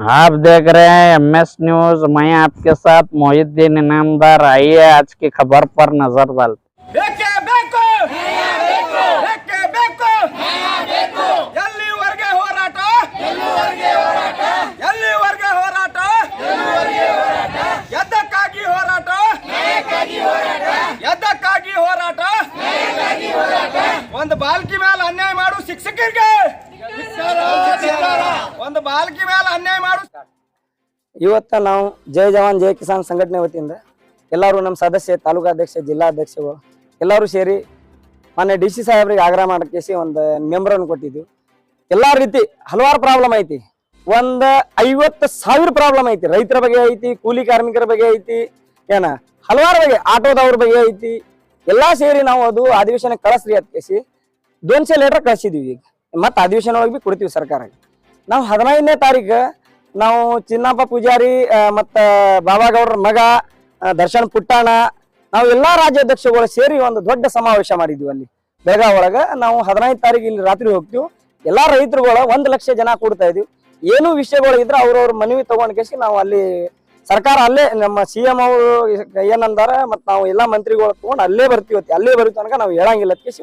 आप देख रहे हैं MS न्यूज। मैं आपके साथ मोहिद्दीन इनामदार। आइए आज की खबर पर नजर डालते। ಎಲ್ಲಿವರೆಗೆ ಹೋರಾಟ ಎದಕ್ಕಾಗಿ ಹೋರಾಟ ಒಂದು ಬಾಲ್ಕಿ ಮೇಲೆ ಅನ್ಯಾಯ ಮಾಡು ಶಿಕ್ಷಕರಿಗೆ ಒಂದು ಬಾಲ್ಕಿ ಮೇಲೆ ಅನ್ಯಾಯ ಮಾಡು. ಇವತ್ತ ನಾವು ಜೈ ಜವಾನ್ ಜೈ ಕಿಸಾನ್ ಸಂಘಟನೆ ವತಿಯಿಂದ ಎಲ್ಲರೂ ನಮ್ಮ ಸದಸ್ಯ ತಾಲೂಕಾಧ್ಯಕ್ಷ ಜಿಲ್ಲಾಧ್ಯಕ್ಷಗಳು ಎಲ್ಲರೂ ಸೇರಿ ಮೊನ್ನೆ DC ಸಾಹೇಬ್ರಿಗೆ ಆಗ್ರಹ ಮಾಡಕ್ಕೆ ಒಂದು ಮೆಂಬರನ್ನು ಕೊಟ್ಟಿದ್ವಿ. ಎಲ್ಲಾ ರೀತಿ ಹಲವಾರು ಪ್ರಾಬ್ಲಮ್ ಐತಿ. 50,000 ಪ್ರಾಬ್ಲಮ್ ಐತಿ. ರೈತರ ಬಗ್ಗೆ ಐತಿ, ಕೂಲಿ ಕಾರ್ಮಿಕರ ಬಗ್ಗೆ ಐತಿ, ಏನ ಹಲವಾರು ಬಗ್ಗೆ, ಆಟೋದವ್ರ ಬಗ್ಗೆ ಐತಿ. ಎಲ್ಲಾ ಸೇರಿ ನಾವು ಅದು ಅಧಿವೇಶನ ಕಳಿಸ್ರಿ ಅಂತ ಕೇಸಿ 200 ಲೀಟರ್ ಕಳಿಸಿದ್ವಿ. ಈಗ ಮತ್ತೆ ಅಧಿವೇಶನ ಒಳಗೆ ಕೊಡ್ತೀವಿ ಸರ್ಕಾರಕ್ಕೆ. ನಾವು 15ನೇ ತಾರೀಕು ನಾವು ಚಿನ್ನಪ್ಪ ಪೂಜಾರಿ ಮತ್ತ ಬಾಬಾಗೌಡ್ರ ಮಗ ದರ್ಶನ್ ಪುಟ್ಟಣ ನಾವು ಎಲ್ಲಾ ರಾಜ್ಯಾಧ್ಯಕ್ಷಗಳು ಸೇರಿ ಒಂದು ದೊಡ್ಡ ಸಮಾವೇಶ ಮಾಡಿದ್ವಿ. ಅಲ್ಲಿ ಬೆಳಗಾವಿ ಒಳಗ ನಾವು 15ನೇ ತಾರೀಕು ಇಲ್ಲಿ ರಾತ್ರಿ ಹೋಗ್ತೀವಿ. ಎಲ್ಲಾ ರೈತರುಗಳ 1 ಲಕ್ಷ ಜನ ಕೂಡ್ತಾ ಇದೀವಿ. ಏನು ವಿಷಯಗಳು ಇದ್ರೆ ಅವ್ರವ್ರ ಮನವಿ ತಗೊಂಡ್ ಕೇಸಿ ನಾವು ಅಲ್ಲಿ ಸರ್ಕಾರ ಅಲ್ಲೇ ನಮ್ಮ CM ಅವರು ಏನಂದಾರ ಮತ್ ನಾವು ಎಲ್ಲಾ ಮಂತ್ರಿಗಳು ತಗೊಂಡು ಅಲ್ಲೇ ಬರ್ತೀವಿ. ಅಲ್ಲೇ ಬರೀ ತನಕ ನಾವು ಹೇಳಂಗಿಲ್ಲ ಕೇಸಿ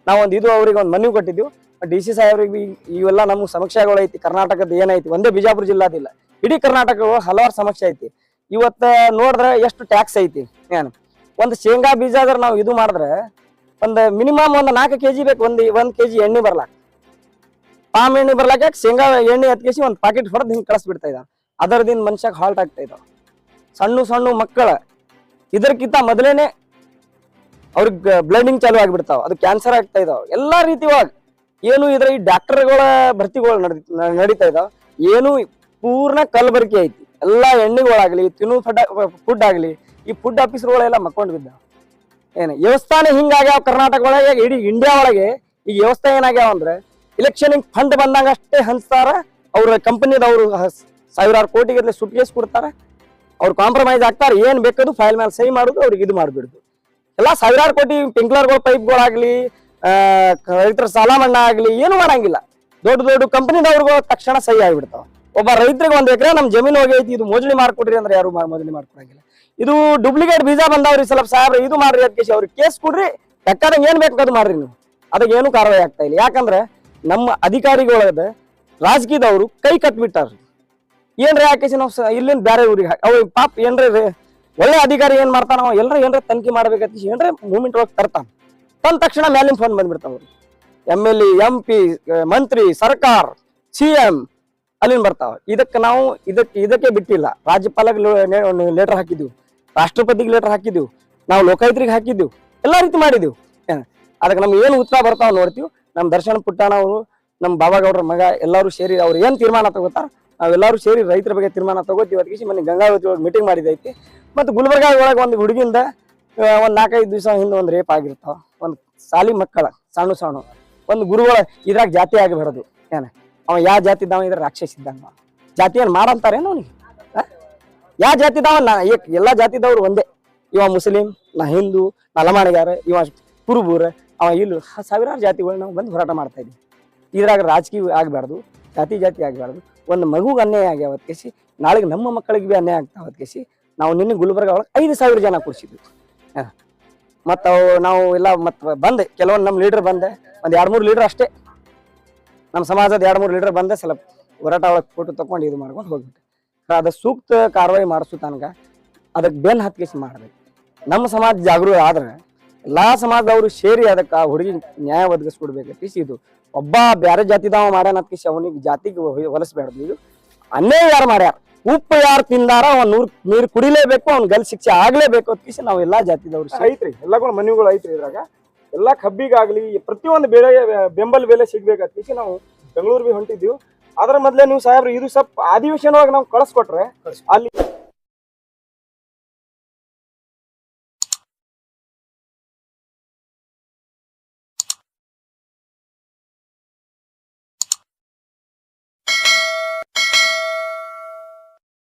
ನಾವೊಂದು ಇದು ಅವ್ರಿಗೆ ಒಂದು ಮನವಿ ಕೊಟ್ಟಿದ್ವಿ. DC ಸಾಹೇಬ್ರಿಗೆ ಇವೆಲ್ಲ ನಮ್ಮ ಸಮಸ್ಯೆಗಳು ಐತಿ. ಕರ್ನಾಟಕದ ಏನೈತಿ, ಒಂದೇ ಬಿಜಾಪುರ ಜಿಲ್ಲಾದಿಲ್ಲ, ಇಡೀ ಕರ್ನಾಟಕ ಹಲವಾರು ಸಮಸ್ಯೆ ಐತಿ. ಇವತ್ತ ನೋಡಿದ್ರೆ ಎಷ್ಟು ಟ್ಯಾಕ್ಸ್ ಐತಿ. ಏನು ಒಂದು ಶೇಂಗಾ ಬೀಜ ಆದ್ರೆ ನಾವು ಇದು ಮಾಡಿದ್ರೆ ಒಂದು ಮಿನಿಮಮ್ ಒಂದು 4 kg ಬೇಕು. ಒಂದು kg ಎಣ್ಣೆ ಬರ್ಲಾಕ, ಪಾಮ್ ಎಣ್ಣೆ ಬರ್ಲಾಕ ಶೇಂಗಾ ಎಣ್ಣೆ ಹತ್ಕೇಸಿ ಒಂದು ಪಾಕೆಟ್ ಹೊಡೆದು ಹಿಂಗೆ ಕಳಿಸ್ಬಿಡ್ತಾ ಇದ್ದಾವೆ. ಅದರದಿಂದ ಮನುಷ್ಯಕ್ಕೆ ಹಾಲ್ಟ್ ಆಗ್ತಾ ಇದ್ದಾವೆ. ಸಣ್ಣ ಮಕ್ಕಳ ಇದಕ್ಕಿಂತ ಮೊದಲೇನೆ ಅವ್ರಿಗೆ ಬ್ಲಡಿಂಗ್ ಚಾಲು ಆಗಿಬಿಡ್ತಾವ, ಅದು ಕ್ಯಾನ್ಸರ್ ಆಗ್ತಾ ಇದಾವ. ಎಲ್ಲಾ ರೀತಿ ಒಳಗೆ ಏನು ಇದ್ರ ಈ ಡಾಕ್ಟರ್ಗಳ ಭರ್ತಿಗಳು ನಡೀತಾ ಇದಾವ. ಏನು ಪೂರ್ಣ ಕಲಬೆರಕೆ ಐತಿ. ಎಲ್ಲಾ ಎಣ್ಣೆಗಳಾಗ್ಲಿ, ತಿನ್ನು ಫುಡ್ ಆಗ್ಲಿ, ಈ ಫುಡ್ ಆಫೀಸರ್ಗಳೆಲ್ಲ ಮಕ್ಕೊಂಡು ಬಿದ್ದಾವ. ಏನು ವ್ಯವಸ್ಥಾನ ಹಿಂಗಾಗ್ಯಾವ ಕರ್ನಾಟಕ ಒಳಗೆ, ಇಡೀ ಇಂಡಿಯಾ ಒಳಗೆ. ಈಗ ವ್ಯವಸ್ಥೆ ಏನಾಗ್ಯಾವ ಅಂದ್ರೆ ಇಲೆಕ್ಷನ್ ಫಂಡ್ ಬಂದಾಗ ಅಷ್ಟೇ ಹಂಚ್ತಾರ. ಅವ್ರ ಕಂಪನಿದವ್ರು ಸಾವಿರಾರು ಕೋಟಿಗೆ ಸುಟ್ಕೇಸ್ ಕೊಡ್ತಾರ. ಅವ್ರು ಕಾಂಪ್ರಮೈಸ್ ಆಗ್ತಾರೆ. ಏನ್ ಬೇಕದು ಫೈಲ್ ಮೇಲೆ ಸಹಿ ಮಾಡುದು, ಅವ್ರಿಗೆ ಇದು ಮಾಡ್ಬಿಡುದು. ಎಲ್ಲಾ ಸಾವಿರಾರು ಕೋಟಿ ಪಿಂಕ್ಲರ್ಗಳು, ಪೈಪ್ಗಳಾಗ್ಲಿ, ರೈತರ ಸಾಲ ಮನ್ನಾ ಆಗ್ಲಿ ಏನು ಮಾಡಂಗಿಲ್ಲ. ದೊಡ್ಡ ಕಂಪನಿದವ್ರಿಗೂ ತಕ್ಷಣ ಸಹಿ ಆಗಿಬಿಡ್ತಾವ. ಒಬ್ಬ ರೈತರಿಗೆ 1 ಎಕರೆ ನಮ್ ಜಮೀನು ಹೋಗೈತಿ, ಇದು ಮೋಜಣಿ ಮಾಡ್ಕೊಡ್ರಿ ಅಂದ್ರೆ ಯಾರು ಮೋಜಣಿ ಮಾಡ್ಕೊಡಂಗಿಲ್ಲ. ಇದು ಡೂಪ್ಲಿಕೇಟ್ ಬೀಜ ಬಂದಾವ್ರಿ, ಸ್ವಲ್ಪ ಸಾಹೇಬ್ರ ಇದು ಮಾಡ್ರಿ ಅಂತ ಕೇಸಿ ಅವ್ರಿಗೆ ಕೇಸ್ ಕೊಡ್ರಿ, ಬೇಕಾದಂಗೆ ಏನ್ ಬೇಕು ಅದು ಮಾಡ್ರಿ ನೀವು. ಅದಕ್ಕೆ ಏನು ಕಾರ್ಯವಾಹಿ ಆಗ್ತಾ ಇಲ್ಲ. ಯಾಕಂದ್ರೆ ನಮ್ಮ ಅಧಿಕಾರಿಗಳದ ರಾಜಕೀಯದವರು ಕೈ ಕಟ್ಬಿಟ್ಟಾರ್ರಿ. ಏನ್ರಿ ಯಾಕೇಸಿ ನಾವು ಇಲ್ಲಿಂದ ಬೇರೆ ಊರಿಗೆ ಅವ್ ಪಾಪ ಏನ್ರಿ ಒಳ್ಳೆ ಅಧಿಕಾರಿ ಏನ್ ಮಾಡ್ತಾನ, ಎಲ್ಲರ ಏನ್ರ ತನಿಖೆ ಮಾಡ್ಬೇಕಂತ ಏನ್ರ ಮೂವ್ಮೆಂಟ್ ಒಳಗೆ ತರ್ತಾನ. ತಂದ ತಕ್ಷಣ ಮ್ಯಾಲಿನ ಫೋನ್ ಬಂದ್ಬಿಡ್ತಾವ. MLA, MP, ಮಂತ್ರಿ, ಸರ್ಕಾರ, CM ಅಲ್ಲಿಂದ ಬರ್ತಾವ. ಇದಕ್ಕೆ ನಾವು ಇದಕ್ಕೆ ಬಿಟ್ಟಿಲ್ಲ. ರಾಜ್ಯಪಾಲಕ್ಕೆ ಲೆಟರ್ ಹಾಕಿದ್ವಿ, ರಾಷ್ಟ್ರಪತಿಗೆ ಲೆಟರ್ ಹಾಕಿದ್ವಿ, ನಾವು ಲೋಕಾಯುಕ್ತರಿಗೆ ಹಾಕಿದ್ವಿ, ಎಲ್ಲಾ ರೀತಿ ಮಾಡಿದ್ವಿ. ಅದಕ್ಕೆ ನಮ್ಗೆ ಏನು ಉತ್ತರ ಬರ್ತಾವ ನೋಡ್ತೀವಿ. ನಮ್ ದರ್ಶನ್ ಪುಟ್ಟಣ ಅವರು, ನಮ್ ಬಾಬಾಗೌಡ್ರ ಮಗ ಎಲ್ಲರೂ ಸೇರಿ ಅವ್ರು ಏನ್ ತೀರ್ಮಾನ ತಗೋತಾರ ನಾವೆಲ್ಲರೂ ಸೇರಿ ರೈತರ ಬಗ್ಗೆ ತೀರ್ಮಾನ ತಗೋತೀವಿ. ಅದಕ್ಕೆ ಮೊನ್ನೆ ಗಂಗಾವತಿ ಒಳಗೆ ಮೀಟಿಂಗ್ ಮಾಡಿದೈತಿ. ಮತ್ತೆ ಗುಲ್ಬರ್ಗಾ ಒಳಗೆ ಒಂದು ಹುಡುಗಿಂದ ಒಂದ್ 4-5 ದಿವಸ ಹಿಂದೆ ಒಂದು ರೇಪ್ ಆಗಿರ್ತಾವ. ಒಂದು ಸಾಲಿ ಮಕ್ಕಳ ಸಣ್ಣ ಒಂದು ಗುರುಗಳ ಇದ್ರಾಗ ಜಾತಿ ಆಗಿಬಿಡೋದು. ಏನ ಅವ ಯಾವ ಜಾತಿದಾವ ಇದ್ರ ರಾಕ್ಷಸ ಇದ್ದಂಗ ಜಾತಿ ಏನ್ ಮಾಡಂತಾರೇನು ಅವನಿಗೆ? ಯಾವ ಜಾತಿದಾವ? ಎಲ್ಲಾ ಜಾತಿದವ್ರು ಒಂದೇ. ಇವ ಮುಸ್ಲಿಂ, ನಾ ಹಿಂದೂ, ನಾ ಲಮಾಣಿಗಾರ, ಇವ ಕುರುಬೂರ, ಅವ ಇಲ್ಲು, ಸಾವಿರಾರು ಜಾತಿಗಳು ನಾವು ಬಂದು ಹೋರಾಟ ಮಾಡ್ತಾ ಇದ್ವಿ. ಇದ್ರಾಗ ರಾಜಕೀಯ ಆಗ್ಬಾರ್ದು, ಜಾತಿ ಆಗ್ಬಾರ್ದು. ಒಂದು ಮಗುಗೆ ಅನ್ಯಾಯ ಆಗ್ಯಾವತ್ ಕೇಸಿ ನಾಳೆಗೆ ನಮ್ಮ ಮಕ್ಕಳಿಗೆ ಭೀ ಅನ್ಯಾಯ ಆಗ್ತಾವತ್ ಕೇಸಿ ನಾವು ನಿನ್ನೆ ಗುಲ್ಬರ್ಗ ಒಳಗೆ 5,000 ಜನ ಕೂರಿಸಿದ್ವಿ. ಮತ್ತ ನಾವು ಎಲ್ಲ ಮತ್ತೆ ಬಂದೆ, ಕೆಲವೊಂದು ನಮ್ಮ ಲೀಡರ್ ಬಂದೆ, ಒಂದು 2-3 ಲೀಡರ್ ಅಷ್ಟೇ ನಮ್ಮ ಸಮಾಜದ 2-3 ಲೀಡರ್ ಬಂದೆ. ಸ್ವಲ್ಪ ಹೋರಾಟ ಒಳಗೆ ಫೋಟೋ ತಕೊಂಡು ಇದು ಮಾಡ್ಕೊಂಡು ಹೋಗ್ಬಿಟ್ಟೆ. ಅದ ಸೂಕ್ತ ಕಾರ್ಯವಾಹಿ ಮಾಡಿಸು ತನಕ ಅದಕ್ಕೆ ಬೆನ್ ಹತ್ಕೇಸಿ ಮಾಡ್ಬೇಕು. ನಮ್ಮ ಸಮಾಜ ಜಾಗೃತಿ ಆದ್ರೆ ಎಲ್ಲಾ ಸಮಾಜದವರು ಸೇರಿ ಅದಕ್ಕೆ ಆ ಹುಡುಗಿ ನ್ಯಾಯ ಒದಗಿಸ್ಕೊಡ್ಬೇಕಂತೀಸಿ. ಇದು ಒಬ್ಬ ಬ್ಯಾರೆ ಜಾತಿದವ ಮಾಡ್ಯಾನ ಅತ್ಕೇಸಿ ಅವನಿಗೆ ಜಾತಿಗೆ ಹೊಲಸಬೇಡ್ದು. ಇದು ಅನ್ಯಾಯ ಯಾರು ಮಾಡ್ಯಾರ, ಉಪ್ಪು ಯಾರು ತಿಂದಾರ ಅವ್ನು ನೀರು ಕುಡಿಲೇಬೇಕು, ಅವ್ನ ಗಲ್ ಶಿಕ್ಷೆ ಆಗ್ಲೇಬೇಕು ಅತ್ಕೇಸಿ ನಾವು ಎಲ್ಲಾ ಜಾತಿದವ್ರು ಐತ್ರಿ. ಎಲ್ಲಗಳು ಮನೆಗಳು ಐತ್ರಿ. ಇದ್ರಾಗ ಎಲ್ಲಾ ಕಬ್ಬಿಗಾಗ್ಲಿ ಪ್ರತಿಯೊಂದು ಬೆಳೆಗೆ ಬೆಂಬಲ ಬೆಲೆ ಸಿಗ್ಬೇಕತ್ಕೇಸಿ ನಾವು ಬೆಂಗಳೂರಿಗೆ ಹೊಂಟಿದ್ದೀವಿ. ಅದ್ರ ಮೊದ್ಲೇ ನೀವು ಸಾಹೇಬ್ರು ಇದು ಸ್ವಲ್ಪ ಅಧಿವೇಶನವಾಗಿ ನಾವು ಕಳಿಸ್ಕೊಟ್ರೆ ಅಲ್ಲಿ